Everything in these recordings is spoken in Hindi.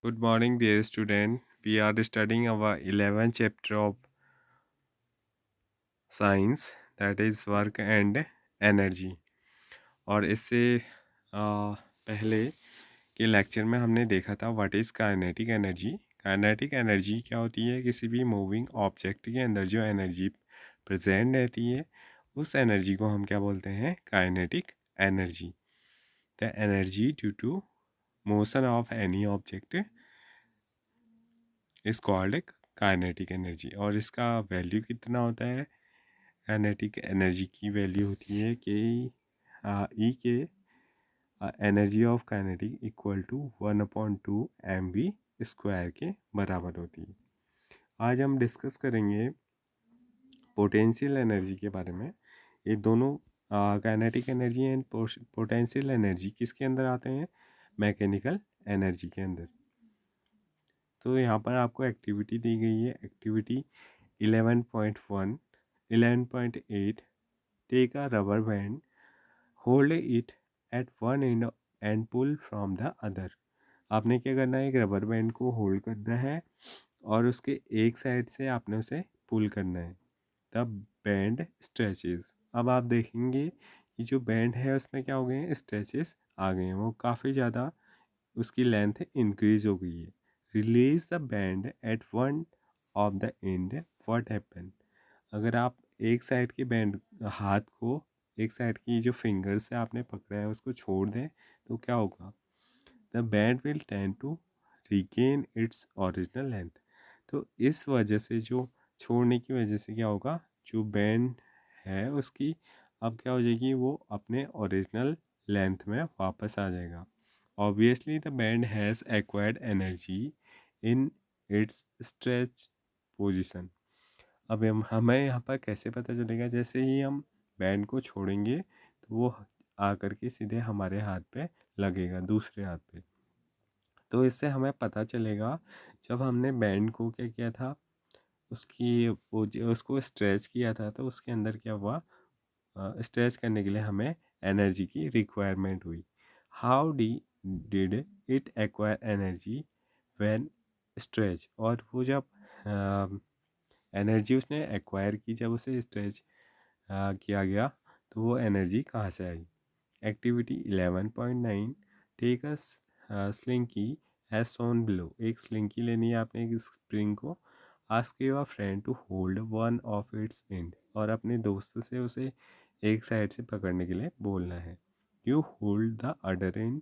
Good morning, dear student. We are studying our 11th chapter of science, that is work and energy. और इससे पहले के लेक्चर में हमने देखा था what is kinetic energy. Kinetic energy क्या होती है? किसी भी मूविंग ऑब्जेक्ट के अंदर जो एनर्जी प्रेजेंट रहती है उस एनर्जी को हम क्या बोलते हैं? Kinetic energy. The energy due to motion of any object is called kinetic energy. और इसका वैल्यू कितना होता है? काइनेटिक एनर्जी की वैल्यू होती है कि E k energy of kinetic equal to 1/2 mv² के बराबर होती है। आज हम डिस्कस करेंगे पोटेंशियल एनर्जी के बारे में। ये दोनों kinetic energy and potential energy किसके अंदर आते हैं? मैकेनिकल एनर्जी के अंदर। तो यहाँ पर आपको एक्टिविटी दी गई है। Activity 11.1 11.8 take a rubber band, hold it at one end and pull from the other. आपने क्या करना है? एक रबर बैंड को होल्ड करना है और उसके एक साइड से आपने उसे पुल करना है। The band stretches. अब आप देखेंगे कि जो बैंड है उसमें क्या हो गए हैं? स्ट्रेचेस आ गए हैं, वो काफ़ी ज़्यादा उसकी लेंथ इंक्रीज हो गई है। Release the band at one of the end, what happen? अगर आप एक साइड के बैंड हाथ को, एक साइड की जो फिंगर से आपने पकड़ा है उसको छोड़ दें तो क्या होगा? The band will tend to regain its original length. तो इस वजह से, जो छोड़ने की वजह से क्या होगा? जो बैंड है उसकी अब क्या हो जाएगी? वो अपने ओरिजिनल लेंथ में वापस आ जाएगा। Obviously, the band has acquired energy in its stretch position. अब हमें यहाँ पर कैसे पता चलेगा? जैसे ही हम बैंड को छोड़ेंगे तो वो आकर के सीधे हमारे हाथ पे लगेगा, दूसरे हाथ पे। तो इससे हमें पता चलेगा जब हमने बैंड को क्या किया था, उसको स्ट्रेच किया था तो उसके अंदर क्या हुआ? स्ट्रेच करने के लिए हमें एनर्जी की रिक्वायरमेंट हुई। How did it acquire energy when stretch? और वो जब एनर्जी उसने एक्वायर की, जब उसे स्ट्रेच किया गया, तो वो एनर्जी कहाँ से आई? Activity 11.9 take a slinky as shown below. एक स्लिंकी लेनी है आपने, एक स्प्रिंग को। Ask your friend to hold one of its end. और अपने दोस्त से उसे एक साइड से पकड़ने के लिए बोलना है। You hold the other and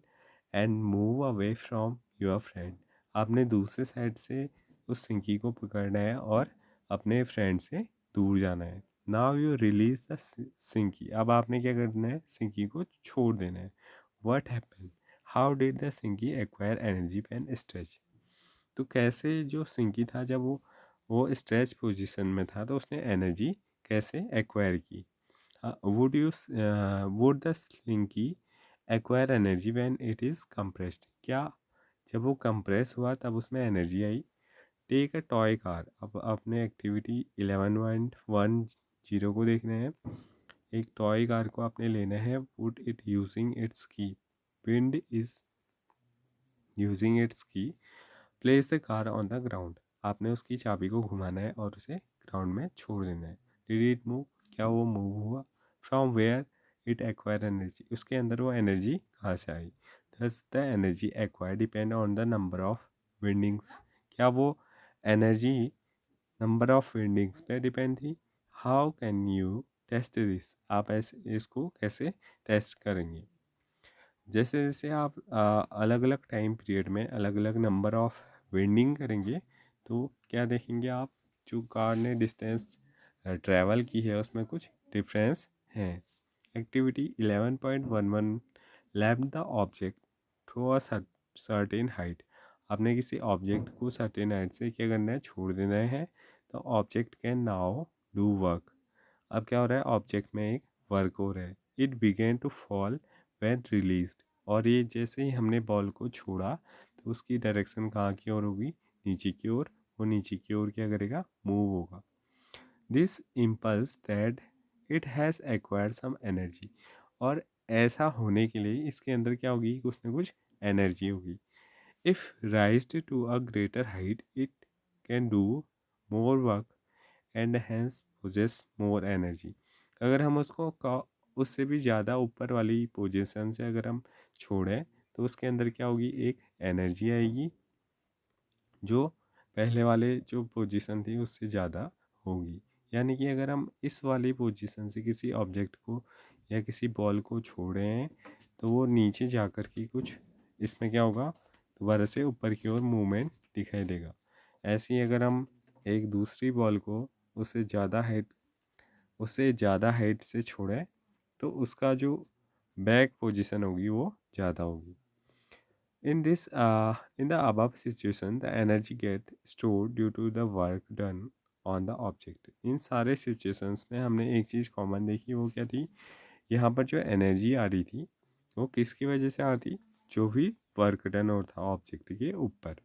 and move away from your friend. आपने दूसरे साइड से उस सिंकी को पकड़ना है और अपने फ्रेंड से दूर जाना है। Now you release the slinky. अब आपने क्या करना है? सिंकी को छोड़ देना है। What happen? How did the slinky acquire energy when stretch? तो कैसे जो सिंकी था, जब वो स्ट्रेच पोजीशन में था तो उसने एनर्जी कैसे एक्वायर की? Would the slinky acquire energy when it is compressed? क्या जब वो कंप्रेस हुआ तब उसमें एनर्जी आई? Take a toy car. अब अपने एक्टिविटी 11.10 को देखना है। एक टॉय कार को आपने लेना है। पुट इट यूजिंग इट्स की। विंड इज यूजिंग इट्स की। Place the car on the ground. आपने उसकी चाबी को घुमाना है और उसे ग्राउंड में छोड़ देना है। Did it move? क्या वो मूव हुआ? From where it acquire energy? उसके अंदर वो एनर्जी कहाँ से आई? Does the energy acquire depend on the number of windings? क्या वो एनर्जी नंबर ऑफ विंडिंग्स पे डिपेंड थी? How can you test this? आप ऐसे इसको कैसे टेस्ट करेंगे? जैसे जैसे आप अलग अलग टाइम पीरियड में अलग अलग नंबर ऑफ विंडिंग करेंगे तो क्या देखेंगे आप? जो कार ने डिस्टेंस ट्रैवल की है उसमें कुछ डिफरेंस है। Activity 11.11 land the object through a certain height. आपने किसी ऑब्जेक्ट को सर्टेन हाइट से क्या करना है? छोड़ देना है। तो object can now do work. अब क्या हो रहा है? ऑब्जेक्ट में एक वर्क हो रहा है। It begin to fall when released. और ये जैसे ही हमने बॉल को छोड़ा तो उसकी डायरेक्शन कहाँ की ओर होगी? नीचे की ओर। वो नीचे की ओर क्या करेगा? मूव होगा। This impulse that it has acquired some energy. और ऐसा होने के लिए इसके अंदर क्या होगी? कुछ ना कुछ एनर्जी होगी। If raised to a greater height, it can do more work and hence possess more energy. अगर हम उसको उससे भी ज़्यादा ऊपर वाली पोजीशन से अगर हम छोड़ें तो उसके अंदर क्या होगी, एक एनर्जी आएगी जो पहले वाले जो पोजीशन थी उससे ज़्यादा होगी। यानी कि अगर हम इस वाली पोजीशन से किसी ऑब्जेक्ट को या किसी बॉल को छोड़ें तो वो नीचे जा कर के कुछ इसमें क्या होगा, दोबारा से ऊपर की ओर मूवमेंट दिखाई देगा। ऐसे ही अगर हम एक दूसरी बॉल को उससे ज़्यादा हाइट से छोड़ें तो उसका जो बैक पोजीशन होगी वो ज़्यादा होगी। In the above situation, the energy get stored due to the work done on the object. इन सारे situations में हमने एक चीज़ कॉमन देखी, वो क्या थी, यहाँ पर जो एनर्जी आ रही थी वो किसकी वजह से आ रही थी, जो भी वर्क डन हो था ऑब्जेक्ट के ऊपर।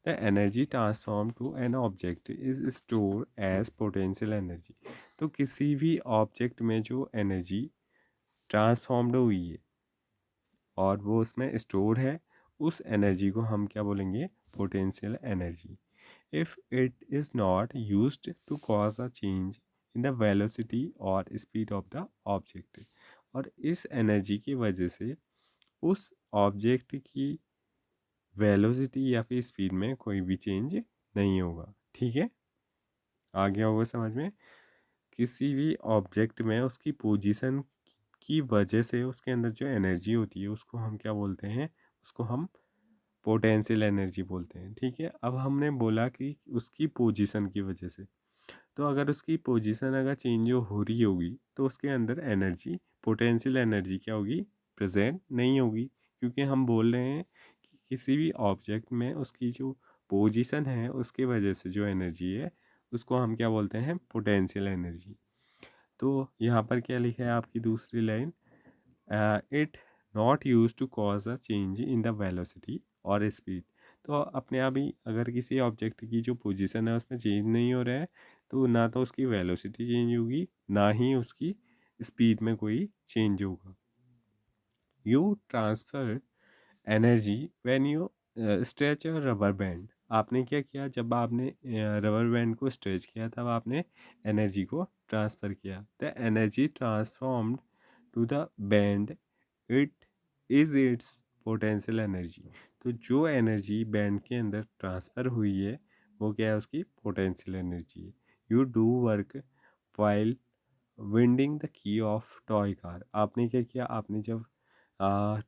The energy transform to an object is store as potential energy. तो किसी भी ऑब्जेक्ट में जो एनर्जी ट्रांसफॉर्म्ड हुई है और वो उसमें स्टोर है, उस एनर्जी को हम क्या बोलेंगे, potential energy. If it is not used to cause a change in the velocity और स्पीड ऑफ द ऑब्जेक्ट। और इस एनर्जी की वजह से उस ऑब्जेक्ट की वेलोसिटी या फिर स्पीड में कोई भी चेंज नहीं होगा। ठीक है, आ गया होगा समझ में। किसी भी ऑब्जेक्ट में उसकी पोजीशन की वजह से उसके अंदर जो एनर्जी होती है उसको हम क्या बोलते हैं, उसको हम पोटेंशियल एनर्जी बोलते हैं। ठीक है, अब हमने बोला कि उसकी पोजीशन की वजह से, तो अगर उसकी पोजीशन अगर चेंज हो रही होगी तो उसके अंदर एनर्जी, पोटेंशियल एनर्जी क्या होगी, प्रेजेंट नहीं होगी। क्योंकि हम बोल रहे हैं कि किसी भी ऑब्जेक्ट में उसकी जो पोजीशन है उसकी वजह से जो एनर्जी है उसको हम क्या बोलते हैं, पोटेंशियल एनर्जी। तो यहाँ पर क्या लिखा है आपकी दूसरी line, it not use to cause a change in the velocity और स्पीड। तो अपने आप ही अगर किसी ऑब्जेक्ट की जो पोजीशन है उसमें चेंज नहीं हो रहा है तो ना तो उसकी वेलोसिटी चेंज होगी ना ही उसकी स्पीड में कोई चेंज होगा। You transfer energy when you stretch a rubber band. आपने क्या किया, जब आपने रबर बैंड को स्ट्रेच किया तब आपने एनर्जी को ट्रांसफ़र किया। The energy transformed to the band it is its potential energy. तो जो एनर्जी बैंड के अंदर ट्रांसफ़र हुई है वो क्या है, उसकी पोटेंशियल एनर्जी है। You do work while winding the key of toy car. आपने क्या किया, आपने जब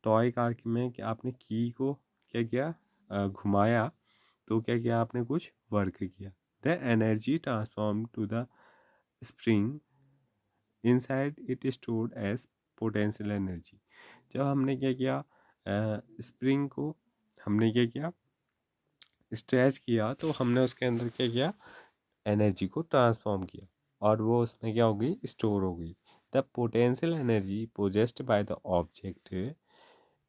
टॉय कार में क्या आपने की को क्या किया, घुमाया, तो क्या किया आपने, कुछ वर्क किया। The energy transform to the spring inside it stored as potential energy. जब हमने क्या किया, स्प्रिंग को हमने क्या किया, स्ट्रेच किया, तो हमने उसके अंदर क्या किया, एनर्जी को ट्रांसफॉर्म किया और वो उसमें क्या होगी, स्टोर हो गई। The potential energy possessed by the object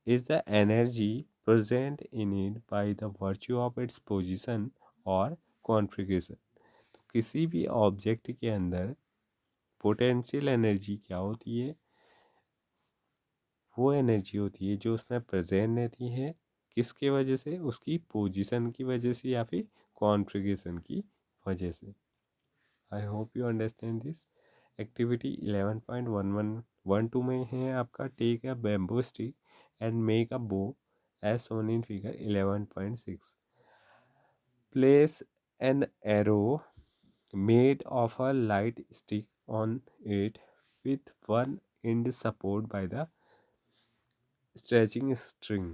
is the energy present in it by the virtue of its position और कॉन्फ़िगरेशन। तो किसी भी ऑब्जेक्ट के अंदर पोटेंशियल एनर्जी क्या होती है, वो एनर्जी होती है जो उसमें प्रेजेंट रहती है, किसके वजह से, उसकी पोजीशन की वजह से या फिर कॉन्फ़िगरेशन की वजह से। I hope you understand this. Activity 11.1112 में है आपका, take a bamboo stick and make a bow as shown in figure 11.6। Place an arrow made of a light stick on it with one end support by the stretching string.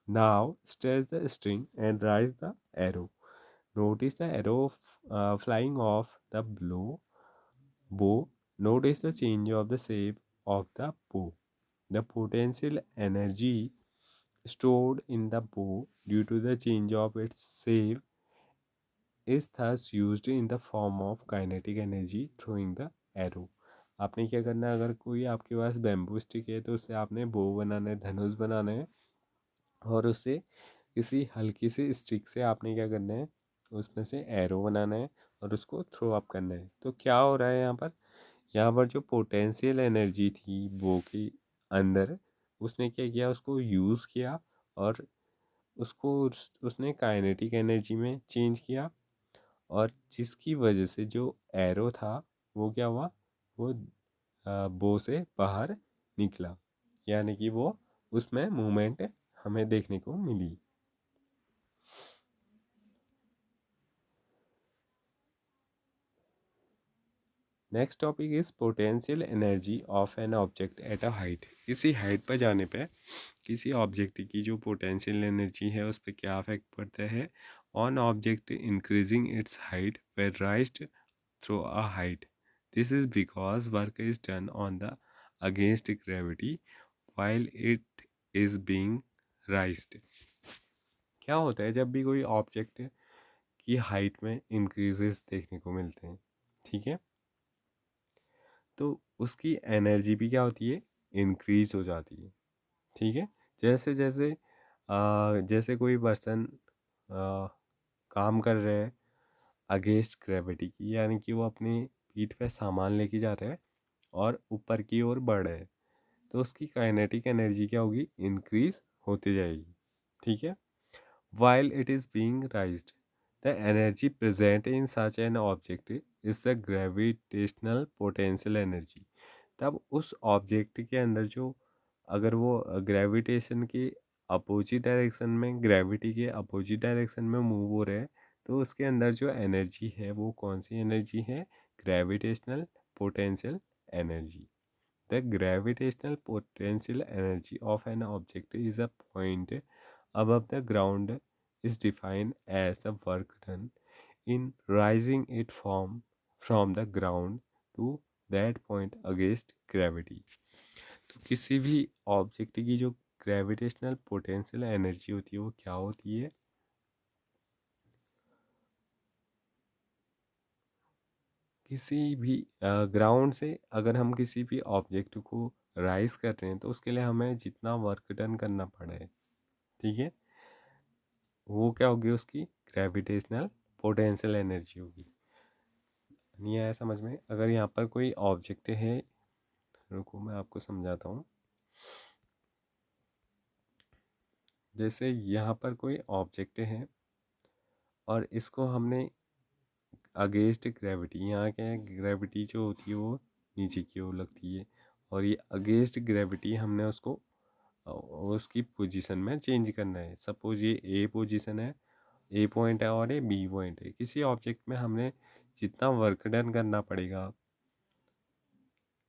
Now stretch the string and raise the arrow. Notice the arrow flying off the bow. Notice the change of the shape of the bow. The potential energy stored in the bow due to the change of its shape is thus used in the form of kinetic energy throwing the arrow. आपने क्या करना है, अगर कोई आपके पास बैम्बू स्टिक है तो उससे आपने बो बनाना है, धनुष बनाना है, और उससे किसी हल्की सी स्टिक से आपने क्या करना है, उसमें से एरो बनाना है और उसको थ्रो अप करना है। तो क्या हो रहा है यहाँ पर जो पोटेंशियल एनर्जी थी बो के अंदर, उसने क्या किया, उसको यूज़ किया और उसको उसने काइनेटिक एनर्जी में चेंज किया, और जिसकी वजह से जो एरो था वो क्या हुआ, वो बो से बाहर निकला, यानी कि वो उसमें मूवमेंट हमें देखने को मिली। Next topic is potential energy of an object at a height. किसी हाइट पर जाने पे किसी ऑब्जेक्ट की जो पोटेंशियल एनर्जी है उस पर क्या इफेक्ट पड़ता है। On object increasing its height were raised through a height, this is because work is done on the against gravity while it is being raised. क्या होता है जब भी कोई ऑब्जेक्ट की हाइट में इंक्रीजेस देखने को मिलते हैं, ठीक है, तो उसकी एनर्जी भी क्या होती है, इंक्रीज हो जाती है। ठीक है, जैसे जैसे जैसे कोई पर्सन काम कर रहे हैं अगेंस्ट ग्रेविटी की, यानी कि वो अपनी पीठ पे सामान लेके जा रहे हैं और ऊपर की ओर बढ़ रहे हैं, तो उसकी काइनेटिक एनर्जी क्या होगी, इंक्रीज होती जाएगी। ठीक है, while it is being raised, the energy present in such an object is the gravitational potential energy। तब उस ऑब्जेक्ट के अंदर जो, अगर वो ग्रेविटेशन के अपोजिट डायरेक्शन में, ग्रेविटी के अपोजिट डायरेक्शन में मूव हो रहे हैं, तो उसके अंदर जो एनर्जी है वो कौन सी एनर्जी है, gravitational potential energy. The gravitational potential energy of an object is a point above the ground, is defined as the work done in raising it from the ground to that point against gravity। तो किसी भी ऑब्जेक्ट की जो ग्रेविटेशनल पोटेंशियल एनर्जी होती है वो क्या होती है, किसी भी ग्राउंड से अगर हम किसी भी ऑब्जेक्ट को राइज कर रहे हैं तो उसके लिए हमें जितना वर्क डन करना पड़े, ठीक है, वो क्या होगी, उसकी ग्रेविटेशनल पोटेंशियल एनर्जी होगी। नहीं आया समझ में? अगर यहाँ पर कोई ऑब्जेक्ट है, रुको मैं आपको समझाता हूँ। जैसे यहाँ पर कोई ऑब्जेक्ट है और इसको हमने अगेंस्ट ग्रेविटी, यहाँ क्या है, ग्रेविटी जो होती है वो नीचे की ओर लगती है, और ये अगेंस्ट ग्रेविटी हमने उसको उसकी पोजीशन में चेंज करना है। सपोज ये ए पोजीशन है, ए पॉइंट है और ये बी पॉइंट है। किसी ऑब्जेक्ट में हमने जितना वर्क डन करना पड़ेगा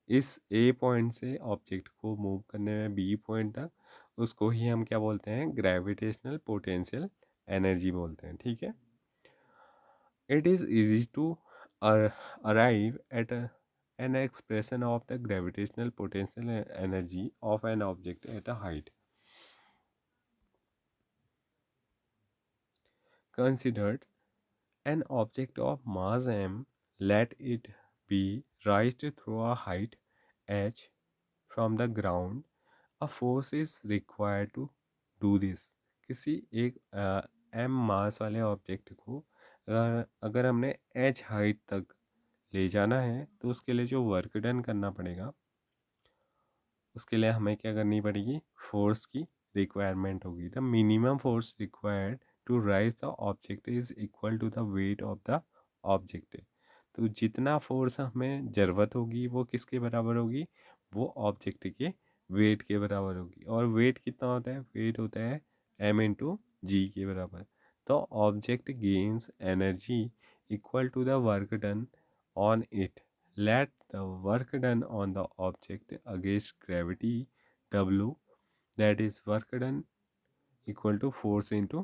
इस ए पॉइंट से ऑब्जेक्ट को मूव करने में बी पॉइंट तक, उसको ही हम क्या बोलते हैं, ग्रेविटेशनल पोटेंशियल एनर्जी बोलते हैं। ठीक है, it is easy to arrive at an expression of the gravitational potential energy of an object at a height considered an object of mass m, let it be raised through a height h from the ground, a force is required to do this। किसी एक m मास वाले ऑब्जेक्ट को अगर हमने h हाइट तक ले जाना है तो उसके लिए जो वर्क डन करना पड़ेगा, उसके लिए हमें क्या करनी पड़ेगी, फोर्स की रिक्वायरमेंट होगी। The minimum force required to raise the object is equal to the weight of the object. तो जितना फोर्स हमें ज़रूरत होगी वो किसके बराबर होगी, वो ऑब्जेक्ट के वेट के बराबर होगी। और वेट कितना होता है, वेट होता है m/g के बराबर। तो object gains energy equal to the work done on it. Let the work done on the object against gravity W, that is work done equal to force into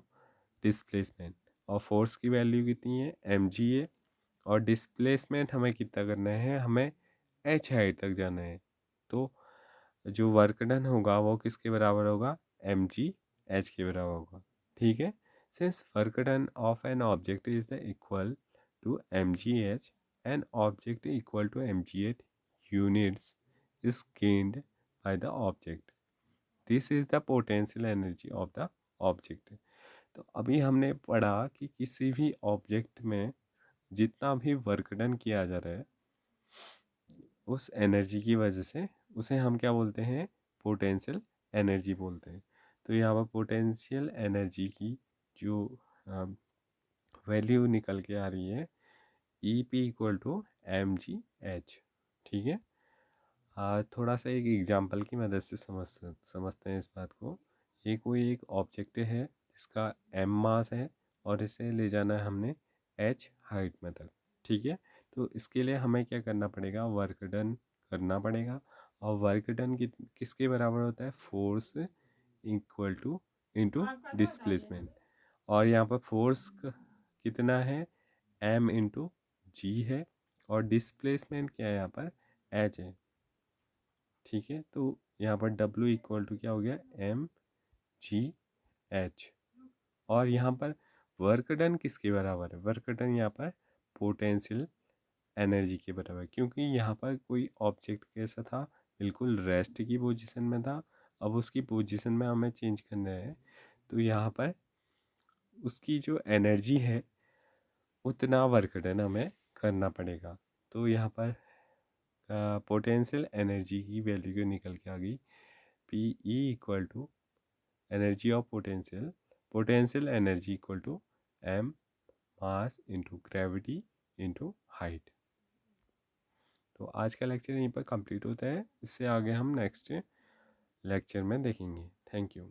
displacement। और फोर्स की वैल्यू कितनी है, mg है, और डिस्प्लेसमेंट हमें कितना करना है, हमें h हाइट तक जाना है। तो जो वर्क डन होगा वो किसके बराबर होगा, mg h के बराबर होगा। ठीक है, since work done of an object is the equal to mgh, an object equal to mgh units is gained by the object। This is the potential energy of the object। तो अभी हमने पढ़ा कि किसी भी ऑब्जेक्ट में जितना भी वर्क डन किया जा रहा है उस एनर्जी की वजह से उसे हम क्या बोलते हैं, पोटेंशियल एनर्जी बोलते हैं। तो यहाँ पर पोटेंशियल एनर्जी की जो वैल्यू निकल के आ रही है EP=mgh। ठीक है। थोड़ा सा एक एग्जांपल की मदद से समझते हैं इस बात को। ये कोई एक ऑब्जेक्ट है जिसका m मास है और इसे ले जाना है हमने h हाइट में तक। ठीक है। तो इसके लिए हमें क्या करना पड़ेगा, वर्क डन करना पड़ेगा। और वर्क डन किसके बराबर होता है, force equal two into displacement. और यहाँ पर फोर्स कितना है, m इंटू जी है, और डिस्प्लेसमेंट क्या है यहाँ पर, h है। ठीक है। तो यहाँ पर W इक्वल टू क्या हो गया, mgh। और यहाँ पर वर्क डन किसके बराबर है, वर्क डन यहाँ पर पोटेंशियल एनर्जी के बराबर है, क्योंकि यहाँ पर कोई ऑब्जेक्ट कैसा था, बिल्कुल रेस्ट की पोजीशन में था। अब उसकी पोजीशन में हमें चेंज करना है, तो यहाँ पर उसकी जो एनर्जी है उतना वर्क डन हमें करना पड़ेगा। तो यहाँ पर पोटेंशियल एनर्जी की वैल्यू निकल के आ गई, PE equal to energy of potential energy equal to m mass into gravity into height. तो आज का लेक्चर यहीं पर कंप्लीट होता है। इससे आगे हम नेक्स्ट लेक्चर में देखेंगे। Thank you.